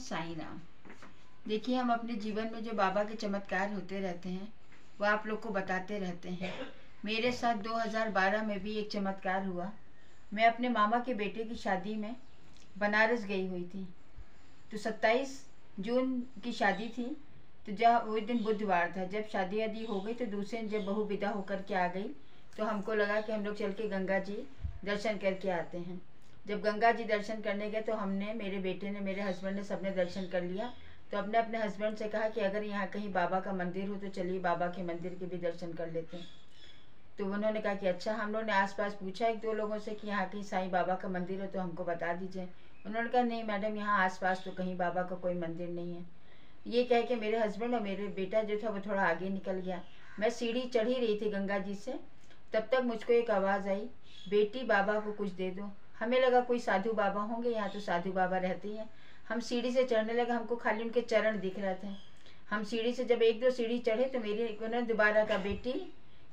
साईं राम। देखिए, हम अपने जीवन में जो बाबा के चमत्कार होते रहते हैं वो आप लोग को बताते रहते हैं। मेरे साथ 2012 में भी एक चमत्कार हुआ। मैं अपने मामा के बेटे की शादी में बनारस गई हुई थी। तो 27 जून की शादी थी। तो जब वो दिन बुधवार था, जब शादी आदि हो गई तो दूसरे दिन जब बहू विदा होकर के आ गई तो हमको लगा कि हम लोग चल के गंगा जी दर्शन करके आते हैं। जब गंगा जी दर्शन करने गए तो हमने, मेरे बेटे ने, मेरे हस्बैंड ने, सबने दर्शन कर लिया। तो अपने अपने हस्बैंड से कहा कि अगर यहाँ कहीं बाबा का मंदिर हो तो चलिए बाबा के मंदिर के भी दर्शन कर लेते हैं। तो उन्होंने कहा कि अच्छा। हम लोगों ने आसपास पूछा एक दो लोगों से कि यहाँ कहीं साईं बाबा का मंदिर हो तो हमको बता दीजिए। उन्होंने कहा नहीं मैडम, यहाँ आसपास तो कहीं बाबा का कोई मंदिर नहीं है। ये कह के मेरे हस्बैंड और मेरे बेटा जो था वो थोड़ा आगे निकल गया। मैं सीढ़ी चढ़ ही रही थी गंगा जी से, तब तक मुझको एक आवाज़ आई, बेटी बाबा को कुछ दे दो। हमें लगा कोई साधु बाबा होंगे, यहाँ तो साधु बाबा रहते हैं। हम सीढ़ी से चढ़ने लगे, हमको खाली उनके चरण दिख रहे थे। हम सीढ़ी से जब एक दो सीढ़ी चढ़े तो उन्होंने दोबारा कहा, बेटी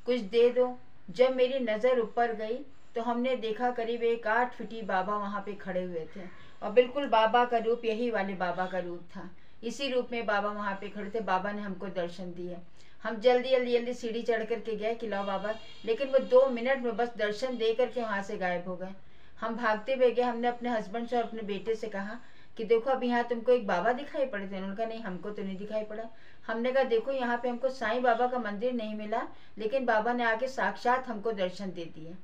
कुछ दे दो। जब मेरी नज़र ऊपर गई तो हमने देखा करीब एक 8 फीटी बाबा वहाँ पे खड़े हुए थे और बिल्कुल बाबा का रूप, यही वाले बाबा का रूप था। इसी रूप में बाबा वहाँ पे खड़े थे। बाबा ने हमको दर्शन दिए। हम जल्दी जल्दी जल्दी सीढ़ी चढ़ करके गए कि लाओ बाबा, लेकिन वो 2 मिनट में बस दर्शन दे करके वहाँ से गायब हो गए। हम भागते हुए गए। हमने अपने हस्बैंड से और अपने बेटे से कहा कि देखो अभी यहाँ तुमको एक बाबा दिखाई पड़े थे। उन्होंने कहा नहीं, हमको तो नहीं दिखाई पड़ा। हमने कहा देखो यहाँ पे हमको साईं बाबा का मंदिर नहीं मिला, लेकिन बाबा ने आके साक्षात हमको दर्शन दे दिए।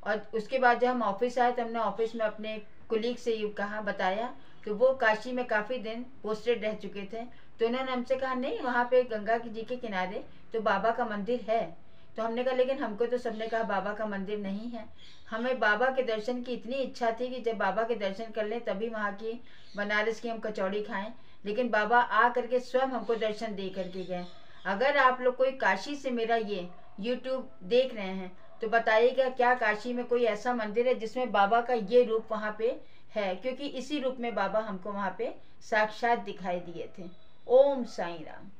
और उसके बाद जब हम ऑफिस आए तो हमने ऑफिस में अपने कुलीग से ये कहा, बताया कि वो काशी में काफ़ी दिन पोस्टेड रह चुके थे। तो उन्होंने हमसे कहा नहीं, वहाँ पे गंगा जी के किनारे तो बाबा का मंदिर है। तो हमने कहा लेकिन हमको तो सबने कहा बाबा का मंदिर नहीं है। हमें बाबा के दर्शन की इतनी इच्छा थी कि जब बाबा के दर्शन कर लें तभी वहाँ की बनारस की हम कचौड़ी खाएं, लेकिन बाबा आ करके स्वयं हमको दर्शन दे करके गए। अगर आप लोग कोई काशी से मेरा ये यूट्यूब देख रहे हैं तो बताइएगा, क्या काशी में कोई ऐसा मंदिर है जिसमें बाबा का ये रूप वहाँ पे है? क्योंकि इसी रूप में बाबा हमको वहाँ पे साक्षात दिखाई दिए थे। ओम साईं राम।